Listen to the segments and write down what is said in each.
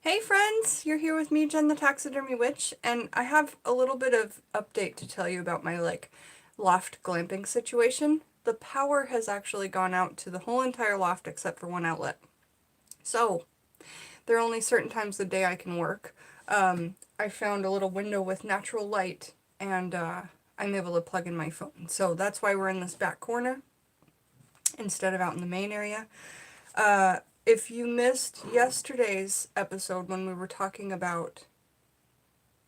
Hey friends, you're here with me, Jen the Taxidermy Witch, and I have a little bit of update to tell you about my loft glamping situation. The power has actually gone out to the whole entire loft except for one outlet. So, there are only certain times of the day I can work. I found a little window with natural light and I'm able to plug in my phone. So that's why we're in this back corner instead of out in the main area. If you missed yesterday's episode when we were talking about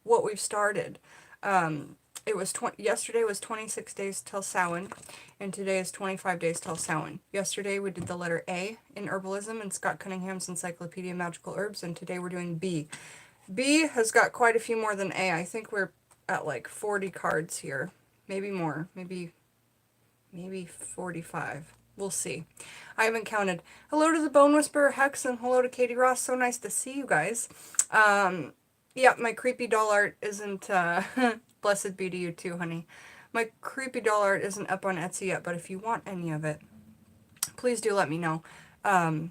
what we've started, it was yesterday was 26 days till Samhain, and today is 25 days till Samhain. Yesterday we did the letter A in herbalism in Scott Cunningham's Encyclopedia of Magical Herbs, and today we're doing B. B has got quite a few more than A. I think we're at like 40 cards here, maybe more, maybe 45. We'll see. I haven't counted. Hello to the Bone Whisperer Hex, and hello to Katie Ross. So nice to see you guys. Yeah, my creepy doll art isn't, blessed be to you too, honey. My creepy doll art isn't up on Etsy yet, but if you want any of it, please do let me know. My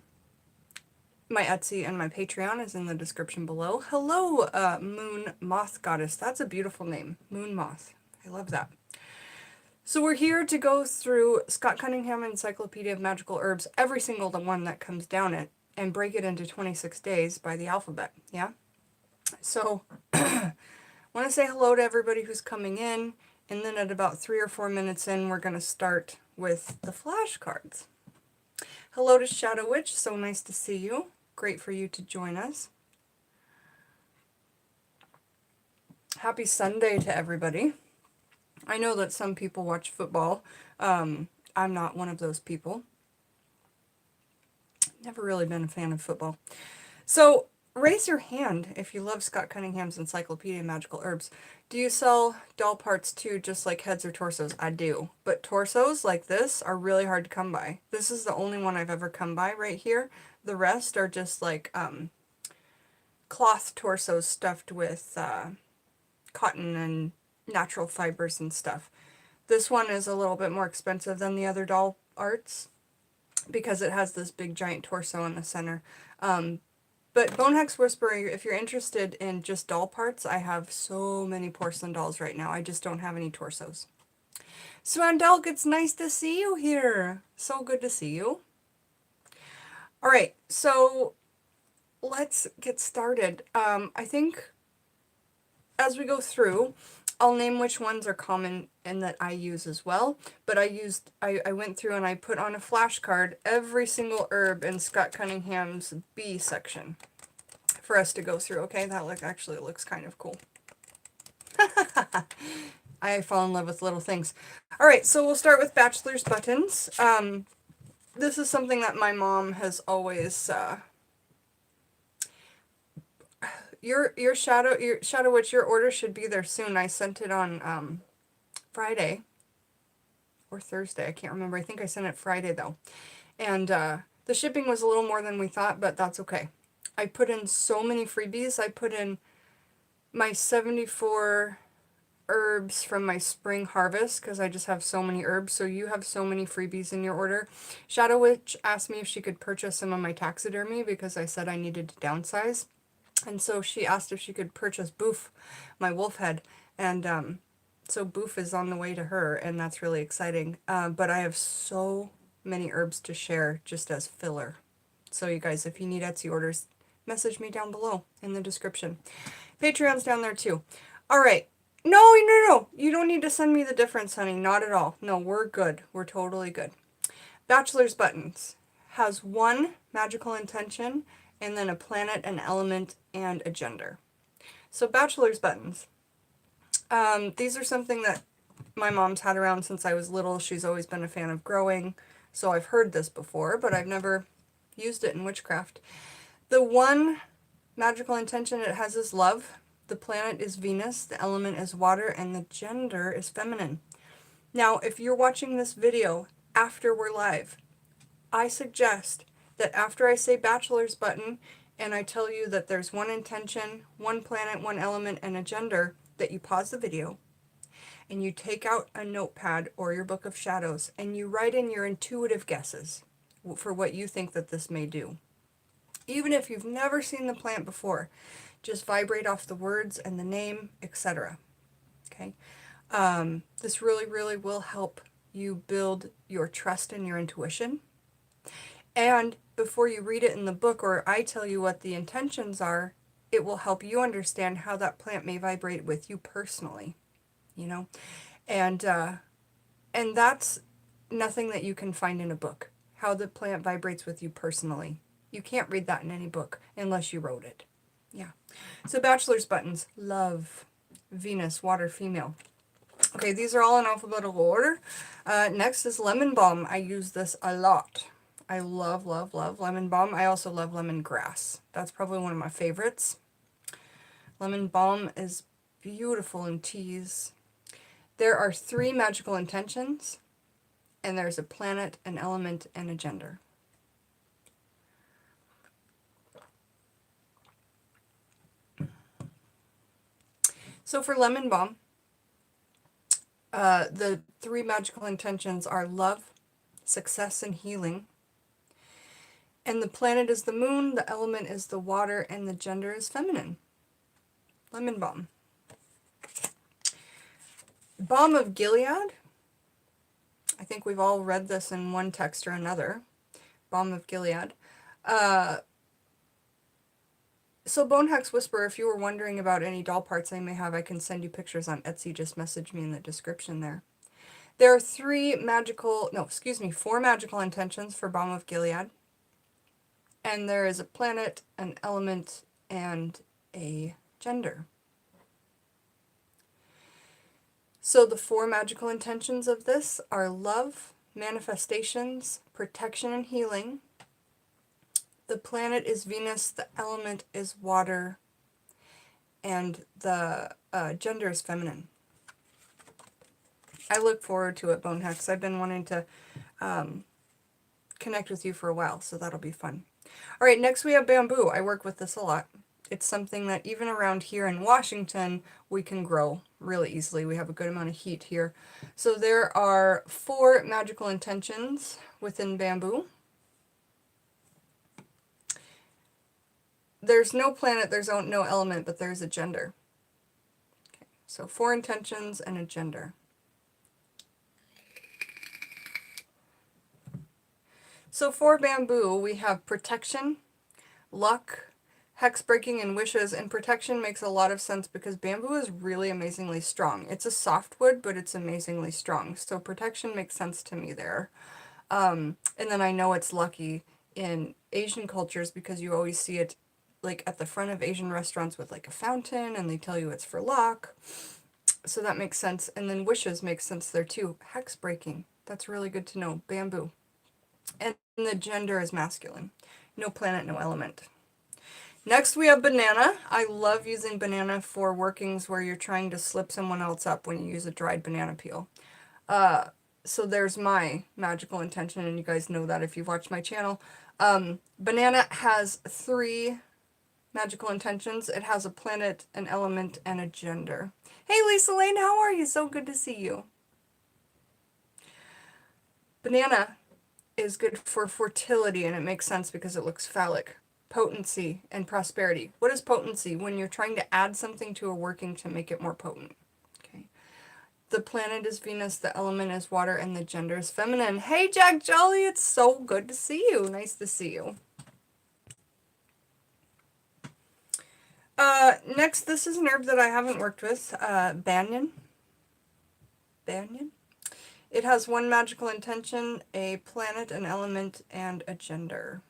Etsy and my Patreon is in the description below. Hello, Moon Moth Goddess. That's a beautiful name. Moon Moth. I love that. So we're here to go through Scott Cunningham Encyclopedia of Magical Herbs, every single one that comes down it, and break it into 26 days by the alphabet, yeah? So, I want to say hello to everybody who's coming in, and then at about 3 or 4 minutes in, we're going to start with the flashcards. Hello to Shadow Witch, so nice to see you. Great for you to join us. Happy Sunday to everybody. I know that some people watch football. I'm not one of those people. Never really been a fan of football. So, raise your hand if you love Scott Cunningham's Encyclopedia of Magical Herbs. Do you sell doll parts too, just like heads or torsos? I do. But torsos like this are really hard to come by. This is the only one I've ever come by right here. The rest are just like cloth torsos stuffed with cotton and natural fibers and stuff. This one is a little bit more expensive than the other doll arts because it has this big giant torso in the center. But Bonehex Whisperer, if you're interested in just doll parts, I have so many porcelain dolls right now. I just don't have any torsos. Swandelk, it's nice to see you here. So good to see you. All right, so let's get started. I think as we go through, I'll name which ones are common and that I use as well. But I went through and I put on a flashcard every single herb in Scott Cunningham's B section for us to go through. Okay, that actually looks kind of cool. I fall in love with little things. All right, so we'll start with bachelor's buttons. This is something that my mom has always your Shadow Witch, your order should be there soon. I sent it on Friday or Thursday. I can't remember. I think I sent it Friday though. And the shipping was a little more than we thought, but that's okay. I put in so many freebies. I put in my 74 herbs from my spring harvest because I just have so many herbs. So you have so many freebies in your order. Shadow Witch asked me if she could purchase some of my taxidermy because I said I needed to downsize. And so she asked if she could purchase Boof, my wolf head. And so Boof is on the way to her, and that's really exciting. But I have so many herbs to share just as filler. So you guys, if you need Etsy orders, message me down below in the description. Patreon's down there too. All right. No. You don't need to send me the difference, honey. Not at all. No, we're good. We're totally good. Bachelor's Buttons has one magical intention and then a planet, an element, and a gender. So Bachelor's Buttons. These are something that my mom's had around since I was little. She's always been a fan of growing. So I've heard this before, but I've never used it in witchcraft. The one magical intention it has is love. The planet is Venus, the element is water, and the gender is feminine. Now, if you're watching this video after we're live, I suggest that after I say bachelor's button and I tell you that there's one intention, one planet, one element, and a gender, that you pause the video and you take out a notepad or your book of shadows and you write in your intuitive guesses for what you think that this may do. Even if you've never seen the plant before, just vibrate off the words and the name, etc. Okay. This really, really will help you build your trust in your intuition. And before you read it in the book or I tell you what the intentions are, it will help you understand how that plant may vibrate with you personally, you know? And that's nothing that you can find in a book, how the plant vibrates with you personally. You can't read that in any book unless you wrote it. Yeah. So bachelor's buttons, love, Venus, water, female. Okay, these are all in alphabetical order. Next is lemon balm. I use this a lot. I love, love, love lemon balm. I also love lemongrass. That's probably one of my favorites. Lemon balm is beautiful in teas. There are 3 magical intentions, and there's a planet, an element, and a gender. So for lemon balm, the 3 magical intentions are love, success, and healing. And the planet is the moon, the element is the water, and the gender is feminine. Lemon balm. Balm of Gilead. I think we've all read this in one text or another. Balm of Gilead. So Bonehex Whisperer, if you were wondering about any doll parts I may have, I can send you pictures on Etsy. Just message me in the description there. There are 4 magical intentions for Balm of Gilead. And there is a planet, an element, and a gender. So the 4 magical intentions of this are love, manifestations, protection, and healing. The planet is Venus, the element is water, and the gender is feminine. I look forward to it, Bonehex. I've been wanting to connect with you for a while, so that'll be fun. All right, next we have bamboo. I work with this a lot. It's something that even around here in Washington, we can grow really easily. We have a good amount of heat here. So there are 4 magical intentions within bamboo. There's no planet, there's no element, but there's a gender. Okay, so 4 intentions and a gender. So for bamboo, we have protection, luck, hex breaking, and wishes. And protection makes a lot of sense because bamboo is really amazingly strong. It's a softwood, but it's amazingly strong. So protection makes sense to me there. And then I know it's lucky in Asian cultures because you always see it like at the front of Asian restaurants with like a fountain, and they tell you it's for luck. So that makes sense. And then wishes makes sense there too. Hex breaking. That's really good to know. Bamboo. And the gender is masculine. No planet, no element. Next we have banana. I love using banana for workings where you're trying to slip someone else up when you use a dried banana peel. So there's my magical intention, and you guys know that if you've watched my channel. Banana has 3 magical intentions. It has a planet, an element, and a gender. Hey Lisa Lane, how are you? So good to see you. Banana is good for fertility, and it makes sense because it looks phallic. Potency and prosperity. What is potency? When you're trying to add something to a working to make it more potent. Okay. The planet is Venus, the element is water, and the gender is feminine. Hey Jack Jolly, it's so good to see you. Nice to see you. Next, this is an herb that I haven't worked with. Banyan. Banyan. It has 1 magical intention, a planet, an element, and a gender.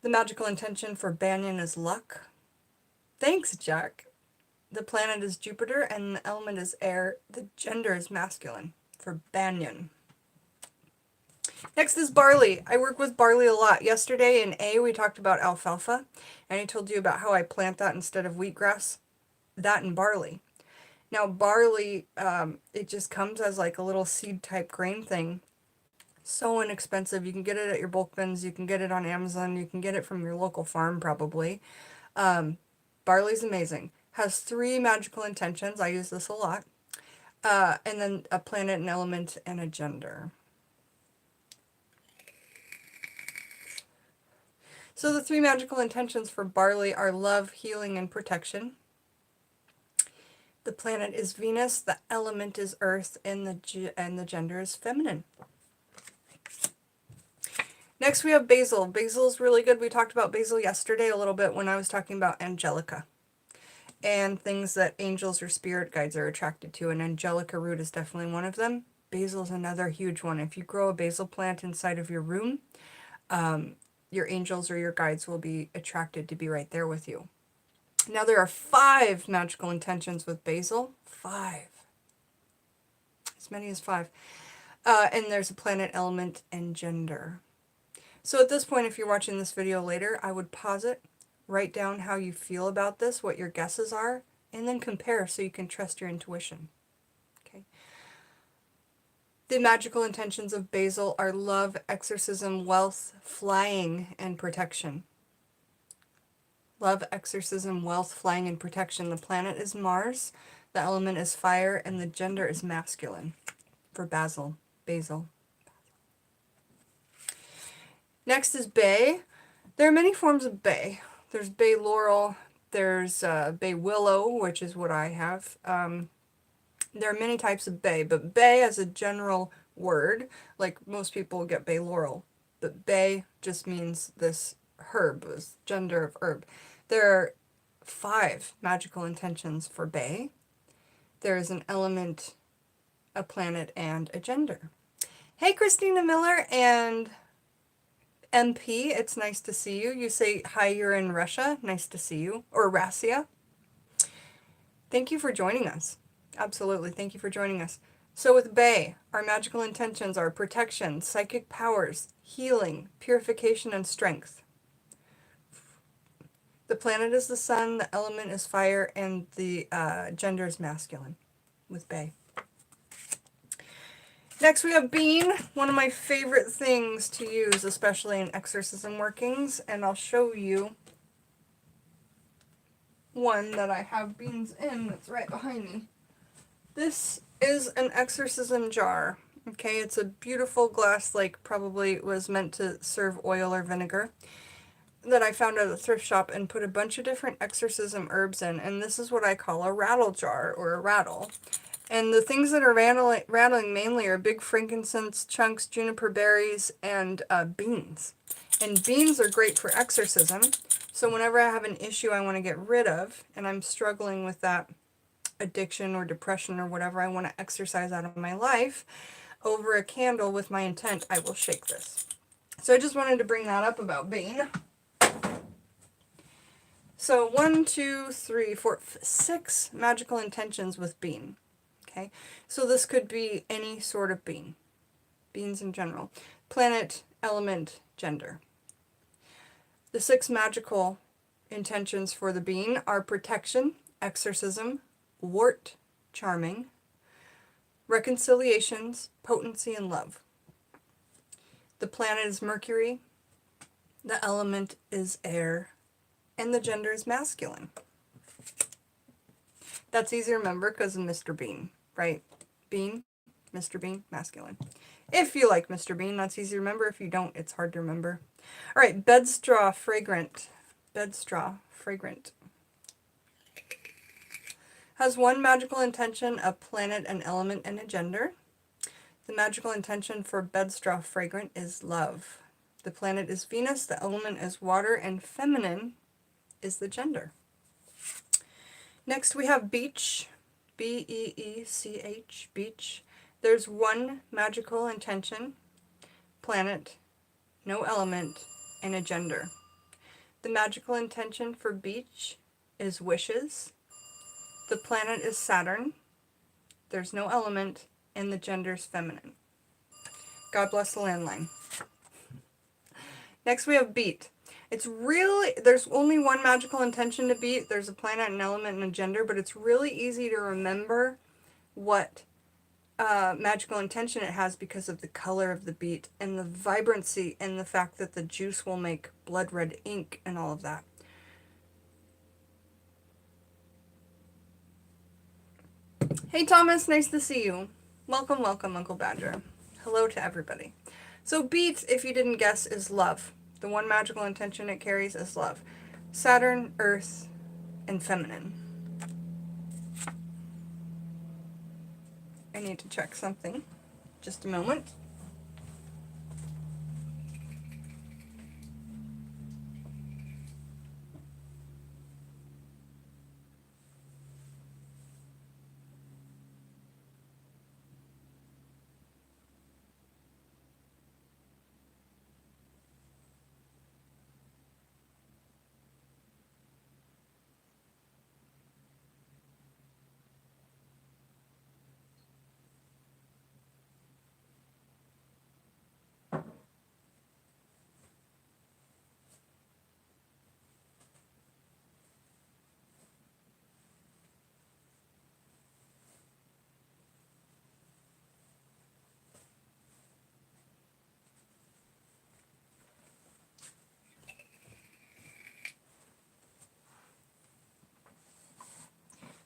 The magical intention for banyan is luck. Thanks, Jack. The planet is Jupiter, and the element is air. The gender is masculine for banyan. Next is barley. I work with barley a lot. Yesterday in A, we talked about alfalfa, and I told you about how I plant that instead of wheatgrass. That and barley. Now, barley, it just comes as like a little seed-type grain thing. So inexpensive. You can get it at your bulk bins. You can get it on Amazon. You can get it from your local farm, probably. Barley's amazing. Has 3 magical intentions. I use this a lot. And then a planet, an element, and a gender. So the 3 magical intentions for barley are love, healing, and protection. The planet is Venus, the element is earth, and the gender is feminine. Next we have basil. Basil is really good. We talked about basil yesterday a little bit when I was talking about angelica and things that angels or spirit guides are attracted to, and angelica root is definitely one of them. Basil is another huge one. If you grow a basil plant inside of your room, your angels or your guides will be attracted to be right there with you. Now there are 5 magical intentions with basil. 5. As many as 5. And there's a planet, element, and gender. So at this point, if you're watching this video later, I would pause it, write down how you feel about this, what your guesses are, and then compare so you can trust your intuition. Okay. The magical intentions of basil are love, exorcism, wealth, flying, and protection. Love, exorcism, wealth, flying, and protection. The planet is Mars, the element is fire, and the gender is masculine for basil. Next is bay. There are many forms of bay. There's bay laurel, there's bay willow, which is what I have. There are many types of bay, but bay as a general word, like most people get bay laurel, but bay just means this herb, this gender of herb. There are 5 magical intentions for bay. There is an element, a planet, and a gender. Hey, Christina Miller and MP, it's nice to see you. You say, hi, you're in Russia. Nice to see you. Or Rassia. Thank you for joining us. Absolutely, thank you for joining us. So with bay, our magical intentions are protection, psychic powers, healing, purification, and strength. The planet is the sun, the element is fire, and the gender is masculine with bay. Next we have bean, one of my favorite things to use, especially in exorcism workings, and I'll show you one that I have beans in that's right behind me. This is an exorcism jar. Okay, it's a beautiful glass, like probably was meant to serve oil or vinegar, that I found at a thrift shop and put a bunch of different exorcism herbs in, and this is what I call a rattle jar, or a rattle. And the things that are rattling mainly are big frankincense chunks, juniper berries, and beans. And beans are great for exorcism, so whenever I have an issue I want to get rid of, and I'm struggling with that addiction or depression or whatever I want to exorcise out of my life, over a candle with my intent, I will shake this. So I just wanted to bring that up about bean. So 1, 2, 3, 4, 6 magical intentions with bean. Okay, so this could be any sort of bean. Beans in general. Planet, element, gender. The 6 magical intentions for the bean are protection, exorcism, wart, charming, reconciliations, potency, and love. The planet is Mercury, the element is air, and the gender is masculine. That's easy to remember because of Mr. Bean, right? Bean, Mr. Bean, masculine. If you like Mr. Bean, that's easy to remember. If you don't, it's hard to remember. All right, bed straw, fragrant. Bed straw, fragrant. Has 1 magical intention, a planet, an element, and a gender. The magical intention for bed straw fragrant is love. The planet is Venus, the element is water, and feminine is the gender. Next we have beech, B-E-E-C-H, beech. There's 1 magical intention, planet, no element, and a gender. The magical intention for beech is wishes. The planet is Saturn. There's no element, and the gender is feminine. God bless the landline. Next we have beet. It's really, there's only 1 magical intention to beet. There's a planet, an element, and a gender, but it's really easy to remember what magical intention it has because of the color of the beet and the vibrancy and the fact that the juice will make blood red ink and all of that. Hey Thomas, nice to see you. Welcome, welcome, Uncle Badger. Hello to everybody. So beet, if you didn't guess, is love. The one magical intention it carries is love. Saturn, Earth, and feminine. I need to check something. Just a moment.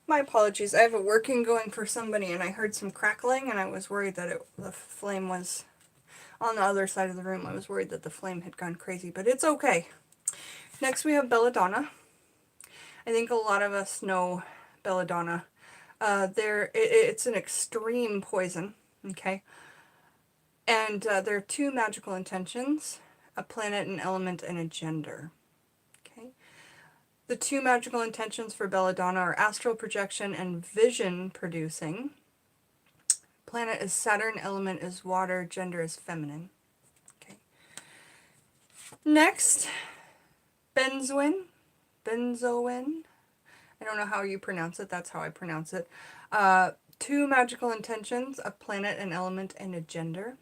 My apologies. I have a working going for somebody and I heard some crackling and I was worried that the flame was on the other side of the room. I was worried that the flame had gone crazy, but it's okay. Next we have belladonna. I think a lot of us know belladonna. It's an extreme poison, okay? And there are two magical intentions, a planet, an element, and a gender. Okay. The two magical intentions for belladonna are astral projection and vision producing. Planet is Saturn, element is water, gender is feminine. Okay. Next, benzoin. Benzoin. I don't know how you pronounce it. That's how I pronounce it. Two magical intentions, a planet, an element, and a gender.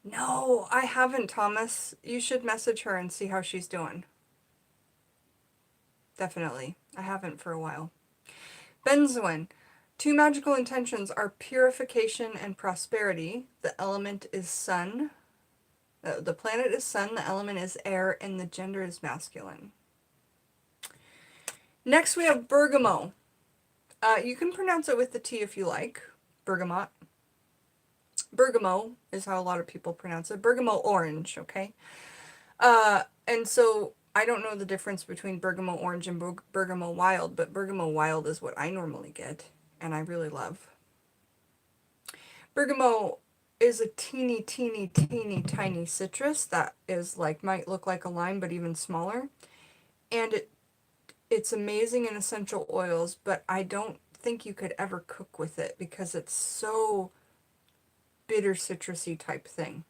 No, I haven't, Thomas. You should message her and see how she's doing. Definitely. I haven't for a while. Benzoin. Two magical intentions are purification and prosperity. The element is sun. The planet is sun, the element is air, and the gender is masculine. Next we have bergamot. You can pronounce it with the T if you like. Bergamot. Bergamot is how a lot of people pronounce it. Bergamot orange, okay? And so I don't know the difference between bergamot orange and bergamot wild, but bergamot wild is what I normally get, and I really love. Bergamot is a teeny tiny citrus that is might look like a lime, but even smaller. And it's amazing in essential oils, but I don't think you could ever cook with it because it's so bitter citrusy type thing.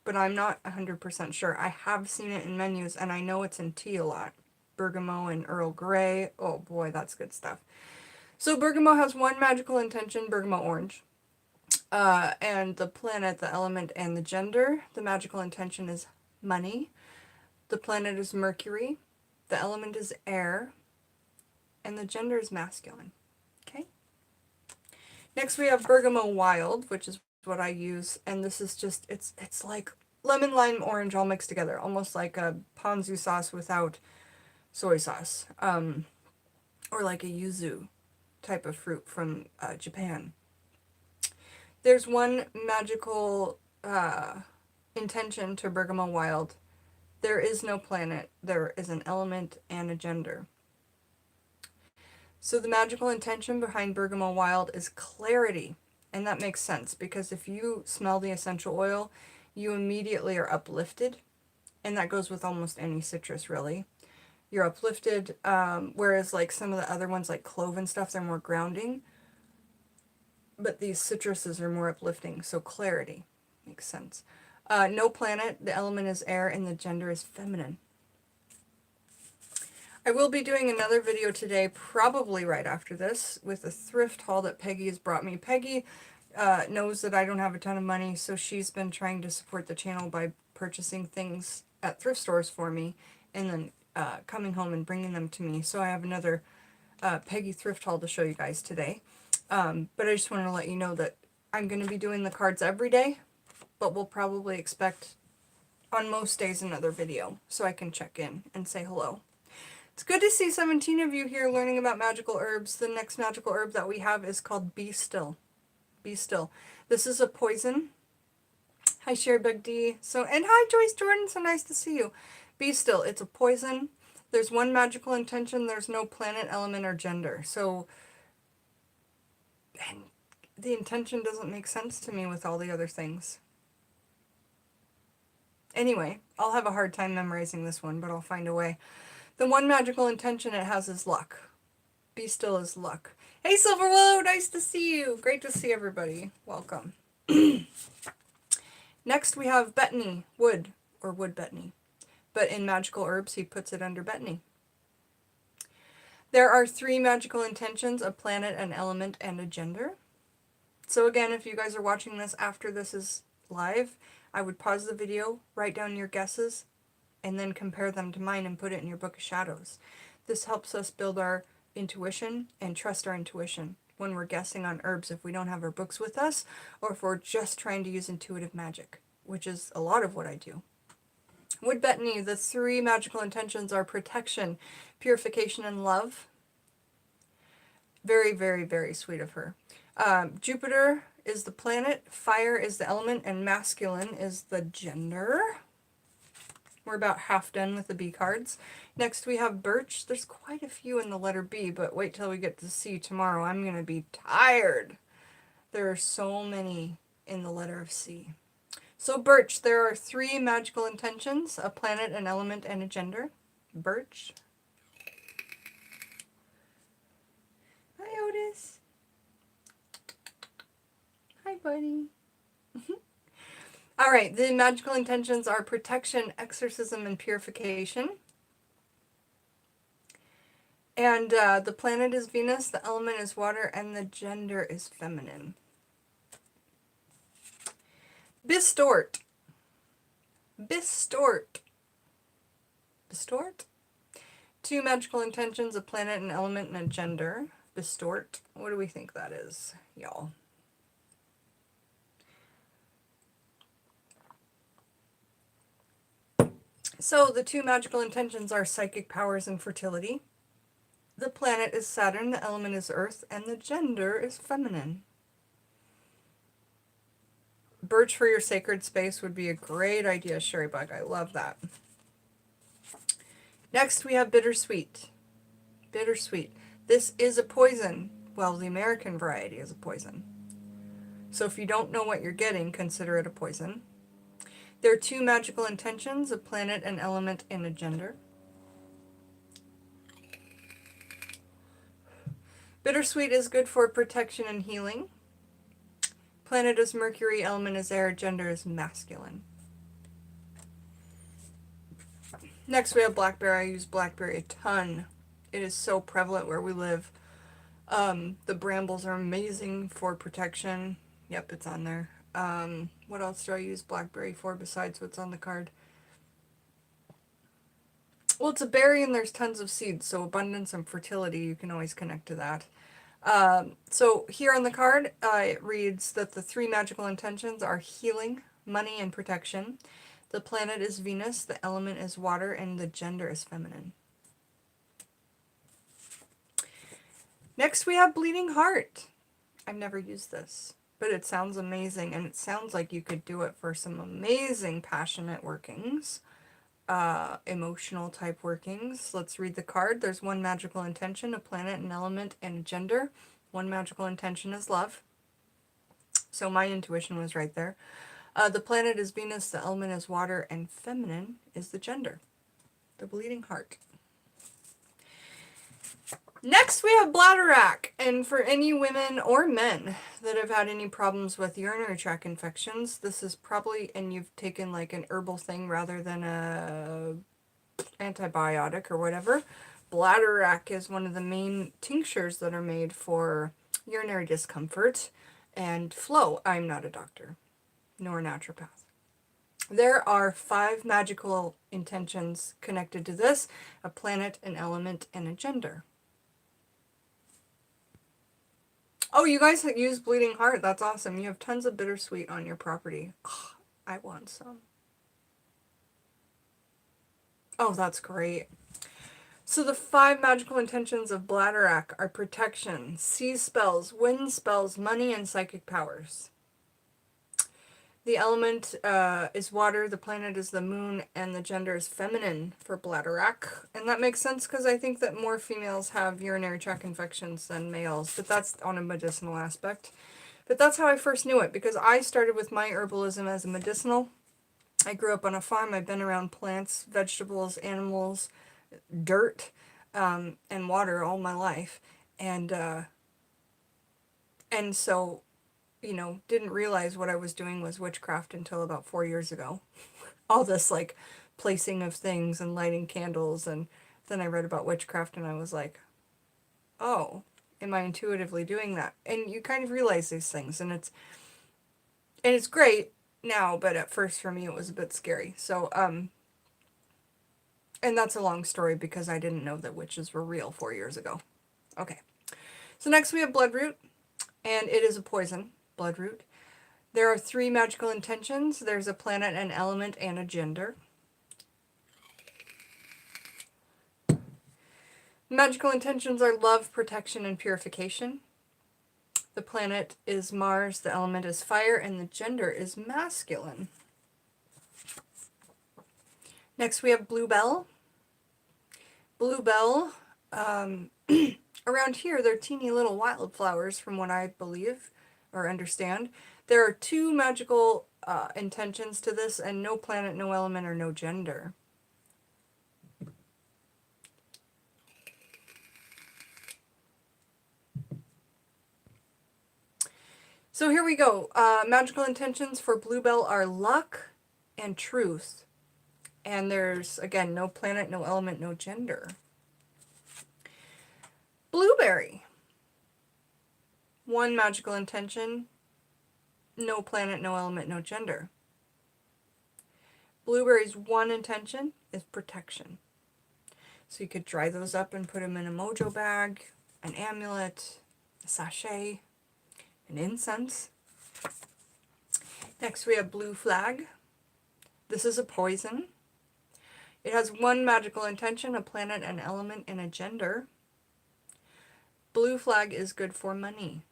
But I'm not 100% sure. I have seen it in menus, and I know it's in tea a lot. Bergamot and Earl Grey. Oh boy, that's good stuff. So bergamot has one magical intention, bergamot orange. And the planet, the element, and the gender. The magical intention is money. The planet is Mercury. The element is air. And the gender is masculine. Okay? Next we have bergamot wild, which is what I use, and this is just, it's like lemon, lime, orange all mixed together, almost like a ponzu sauce without soy sauce, or like a yuzu type of fruit from Japan. There's one magical intention to bergamot wild. There is no planet, there is an element and a gender. So the magical intention behind bergamot wild is clarity. And that makes sense because if you smell the essential oil, you immediately are uplifted. And that goes with almost any citrus, really. You're uplifted, whereas like some of the other ones like clove and stuff, they're more grounding. But these citruses are more uplifting, so clarity makes sense. No planet, the element is air, and the gender is feminine. I will be doing another video today, probably right after this, with a thrift haul that Peggy has brought me. Peggy knows that I don't have a ton of money, so she's been trying to support the channel by purchasing things at thrift stores for me, and then coming home and bringing them to me. So I have another Peggy thrift haul to show you guys today. But I just wanted to let you know that I'm going to be doing the cards every day, but we'll probably expect on most days another video, so I can check in and say hello. It's good to see 17 of you here learning about magical herbs. The next magical herb that we have is called Be Still. Be Still. This is a poison. Hi, Sherry Bug D. And hi, Joyce Jordan. So nice to see you. Be still. It's a poison. There's one magical intention. There's no planet, element, or gender. So, and the intention doesn't make sense to me with all the other things. Anyway, I'll have a hard time memorizing this one, but I'll find a way. The one magical intention it has is luck. Be still is luck. Hey, Silver Willow, nice to see you. Great to see everybody. Welcome. Next, we have Betony, wood, or wood Betony. But in magical herbs, he puts it under Betony. There are 3 magical intentions, a planet, an element, and a gender. So again, if you guys are watching this after this is live, I would pause the video, write down your guesses, and then compare them to mine and put it in your Book of Shadows. This helps us build our intuition and trust our intuition when we're guessing on herbs if we don't have our books with us, or if we're just trying to use intuitive magic, which is a lot of what I do. Wood Betony, the 3 magical intentions are protection, purification, and love. Very, very, very sweet of her. Jupiter is the planet, fire is the element, and masculine is the gender. We're about half done with the B cards. Next we have birch. There's quite a few in the letter B, but wait till we get to C tomorrow. I'm going to be tired. There are so many in the letter of C. So birch, there are 3 magical intentions, a planet, an element, and a gender. Birch. Hi, Otis. Hi, buddy. All right, the magical intentions are protection, exorcism, and purification. And the planet is Venus, the element is water, and the gender is feminine. Bistort. Bistort. Bistort? 2 magical intentions, a planet, an element, and a gender. Bistort. What do we think that is, y'all? So the 2 magical intentions are psychic powers and fertility. The planet is Saturn, the element is Earth, and the gender is feminine. Birch for your sacred space would be a great idea, Sherry Bug. I love that. Next, we have bittersweet. Bittersweet. This is a poison. Well, the American variety is a poison. So if you don't know what you're getting, consider it a poison. There are 2 magical intentions, a planet, an element, and a gender. Bittersweet is good for protection and healing. Planet is Mercury, element is air, gender is masculine. Next we have blackberry. I use blackberry a ton. It is so prevalent where we live. The brambles are amazing for protection. Yep, it's on there. What else do I use blackberry for besides what's on the card? Well, it's a berry and there's tons of seeds, so abundance and fertility, you can always connect to that. So here on the card, it reads that the 3 magical intentions are healing, money, and protection. The planet is Venus, the element is water, and the gender is feminine. Next we have bleeding heart. I've never used this, but it sounds amazing, and it sounds like you could do it for some amazing passionate workings. Emotional type workings. Let's read the card. There's 1 magical intention, a planet, an element, and a gender. 1 magical intention is love. So my intuition was right there. The planet is Venus, the element is water, and feminine is the gender. The bleeding heart. Next we have bladderwrack, and for any women or men that have had any problems with urinary tract infections, this is probably, and you've taken like an herbal thing rather than a antibiotic or whatever, bladderwrack is one of the main tinctures that are made for urinary discomfort and flow. I'm not a doctor, nor a naturopath. There are 5 magical intentions connected to this, a planet, an element, and a gender. Oh, you guys use bleeding heart. That's awesome. You have tons of bittersweet on your property. Oh, I want some. Oh, that's great. So the 5 magical intentions of bladderwrack are protection, sea spells, wind spells, money, and psychic powers. The element is water, the planet is the moon, and the gender is feminine for bladderwrack. And that makes sense because I think that more females have urinary tract infections than males, but that's on a medicinal aspect. But that's how I first knew it, because I started with my herbalism as a medicinal. I grew up on a farm. I've been around plants, vegetables, animals, dirt, and water all my life. And so, you know, didn't realize what I was doing was witchcraft until about 4 years ago. All this, like, placing of things and lighting candles, and then I read about witchcraft and I was like, oh, am I intuitively doing that? And you kind of realize these things, and it's great now, but at first for me it was a bit scary. So, and that's a long story because I didn't know that witches were real 4 years ago. Okay. So next we have bloodroot, and it is a poison, bloodroot. There are 3 magical intentions. There's a planet, an element, and a gender. Magical intentions are love, protection, and purification. The planet is Mars, the element is fire, and the gender is masculine. Next we have bluebell. Bluebell, around here they're teeny little wildflowers from what I believe or understand. There are 2 magical intentions to this, and no planet, no element, or no gender. So here we go. Magical intentions for bluebell are luck and truth. And there's, again, no planet, no element, no gender. Blueberry. 1 magical intention, no planet, no element, no gender. Blueberry's 1 intention is protection. So you could dry those up and put them in a mojo bag, an amulet, a sachet, an incense. Next we have blue flag. This is a poison. It has 1 magical intention, a planet, an element, and a gender. Blue flag is good for money.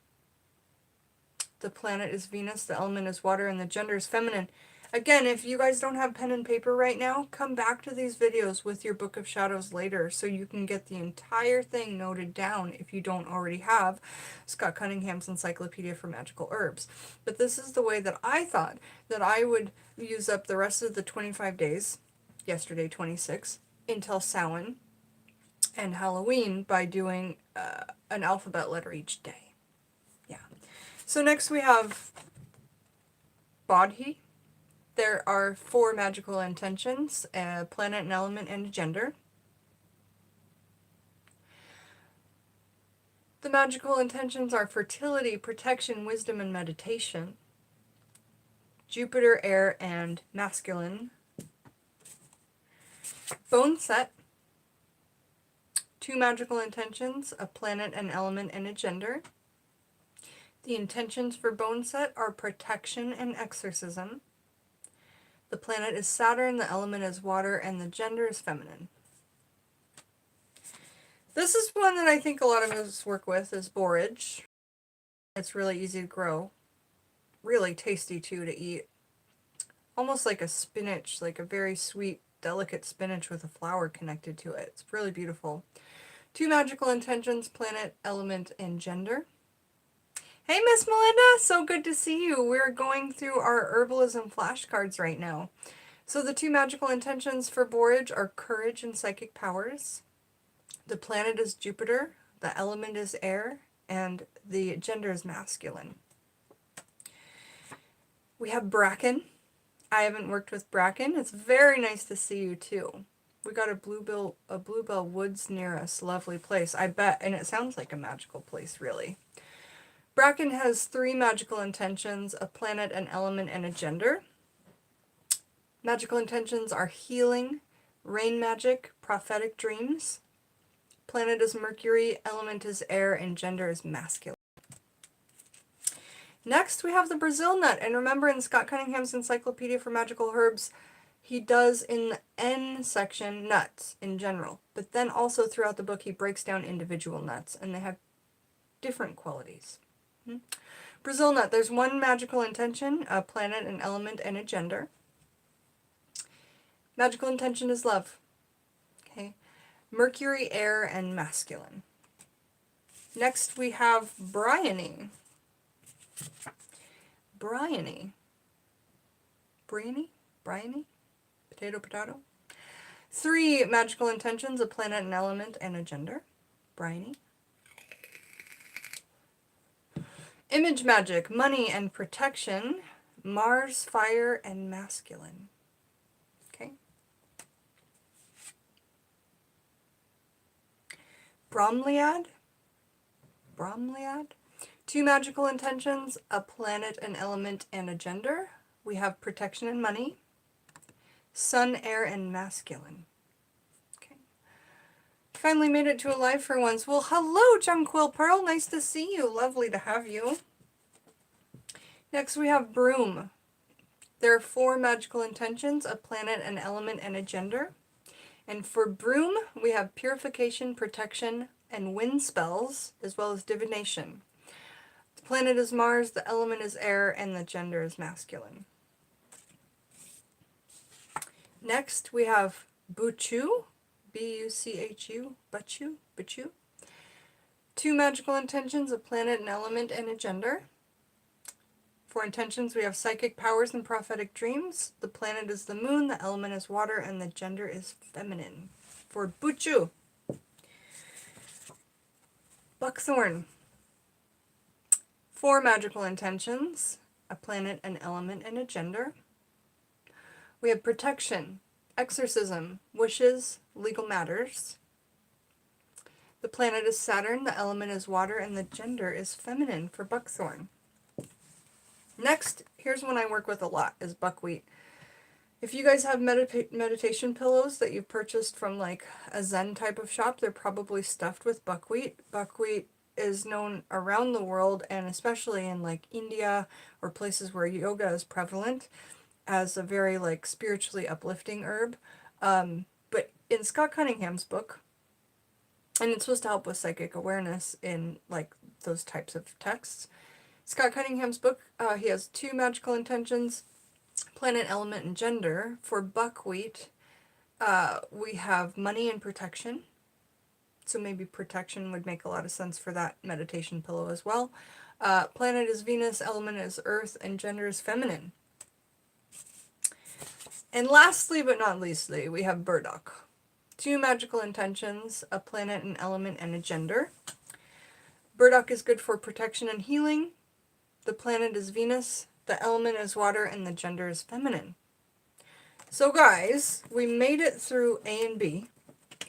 The planet is Venus, the element is water, and the gender is feminine. Again, if you guys don't have pen and paper right now, come back to these videos with your Book of Shadows later so you can get the entire thing noted down if you don't already have Scott Cunningham's Encyclopedia for Magical Herbs. But this is the way that I thought that I would use up the rest of the 25 days, yesterday 26, until Samhain and Halloween by doing an alphabet letter each day. Yeah. So next we have Bodhi. There are 4 magical intentions, a planet, an element, and a gender. The magical intentions are fertility, protection, wisdom, and meditation. Jupiter, air, and masculine. Bone set. 2 magical intentions, a planet, an element, and a gender. The intentions for bone set are protection and exorcism. The planet is Saturn, the element is water, and the gender is feminine. This is one that I think a lot of us work with, is borage. It's really easy to grow. Really tasty, too, to eat. Almost like a spinach, like a very sweet, delicate spinach with a flower connected to it. It's really beautiful. 2 magical intentions, planet, element, and gender. Hey, Miss Melinda, so good to see you. We're going through our herbalism flashcards right now. So the 2 magical intentions for borage are courage and psychic powers. The planet is Jupiter, the element is air, and the gender is masculine. We have bracken. I haven't worked with bracken. It's very nice to see you too. We got a bluebell woods near us. Lovely place, I bet, and it sounds like a magical place, really. Bracken has 3 magical intentions, a planet, an element, and a gender. Magical intentions are healing, rain magic, prophetic dreams. Planet is Mercury, element is air, and gender is masculine. Next, we have the Brazil nut. And remember, in Scott Cunningham's Encyclopedia for Magical Herbs, he does in the N section nuts in general. But then also throughout the book, he breaks down individual nuts, and they have different qualities. Brazil nut, there's one magical intention, a planet, an element, and a gender. Magical intention is love. Okay. Mercury, air, and masculine. Next we have Bryony. Bryony. Bryony? Potato. 3 magical intentions, a planet, an element, and a gender. Bryony. Image magic, money and protection. Mars, fire, and masculine. Okay. Bromeliad. 2 magical intentions, a planet, an element, and a gender. We have protection and money. Sun, air, and masculine. Okay. Finally made it to a live for once. Well, hello, Junquill Pearl. Nice to see you. Lovely to have you. Next we have Broom. There are 4 magical intentions, a planet, an element, and a gender. And for Broom, we have purification, protection, and wind spells, as well as divination. The planet is Mars, the element is air, and the gender is masculine. Next, we have Buchu, B-U-C-H-U, Buchu. 2 magical intentions, a planet, an element, and a gender. For intentions, we have psychic powers and prophetic dreams. The planet is the moon, the element is water, and the gender is feminine. For Buchu. Buckthorn. 4 magical intentions, a planet, an element, and a gender. We have protection, exorcism, wishes, legal matters. The planet is Saturn, the element is water, and the gender is feminine for buckthorn. Next, here's one I work with a lot, is buckwheat. If you guys have meditation pillows that you've purchased from like a Zen type of shop, they're probably stuffed with buckwheat. Buckwheat is known around the world, and especially in like India or places where yoga is prevalent, as a very like spiritually uplifting herb. But in Scott Cunningham's book, and it's supposed to help with psychic awareness in like those types of texts. Scott Cunningham's book, he has 2 magical intentions, planet, element, and gender. For buckwheat, we have money and protection. So maybe protection would make a lot of sense for that meditation pillow as well. Planet is Venus, element is Earth, and gender is feminine. And lastly but not leastly, we have burdock. 2 magical intentions, a planet, an element, and a gender. Burdock is good for protection and healing. The planet is Venus, the element is water, and the gender is feminine. So guys, we made it through A and B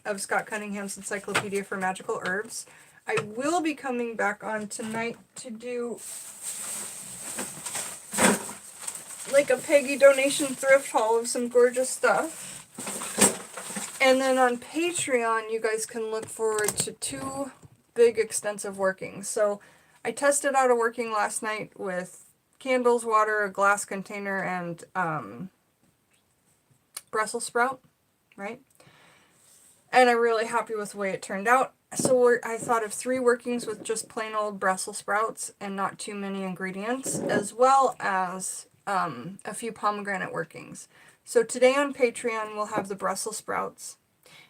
of Scott Cunningham's Encyclopedia for Magical Herbs. I will be coming back on tonight to do like a Peggy donation thrift haul of some gorgeous stuff. And then on Patreon, you guys can look forward to 2 big extensive workings. So I tested out a working last night with candles, water, a glass container, and Brussels sprout, right? And I'm really happy with the way it turned out. So I thought of 3 workings with just plain old Brussels sprouts and not too many ingredients, as well as a few pomegranate workings. So today on Patreon, we'll have the Brussels sprouts.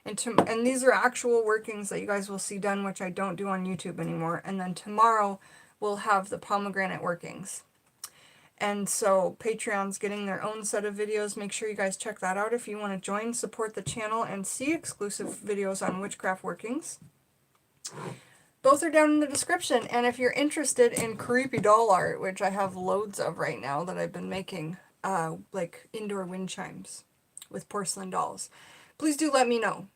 And these are actual workings that you guys will see done, which I don't do on YouTube anymore. And then tomorrow, we'll have the pomegranate workings. And so Patreon's getting their own set of videos. Make sure you guys check that out if you want to join, support the channel, and see exclusive videos on witchcraft workings. Both are down in the description. And if you're interested in creepy doll art, which I have loads of right now that I've been making, like indoor wind chimes with porcelain dolls, please do let me know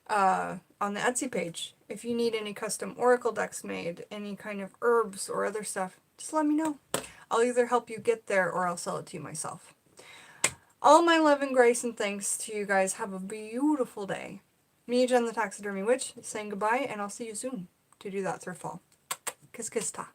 on the Etsy page. If you need any custom oracle decks made, any kind of herbs or other stuff, just let me know. I'll either help you get there or I'll sell it to you myself. All my love and grace and thanks to you guys. Have a beautiful day. Me, Jen the Taxidermy Witch, saying goodbye, and I'll see you soon to do that thrift haul. Kiss, kiss, ta.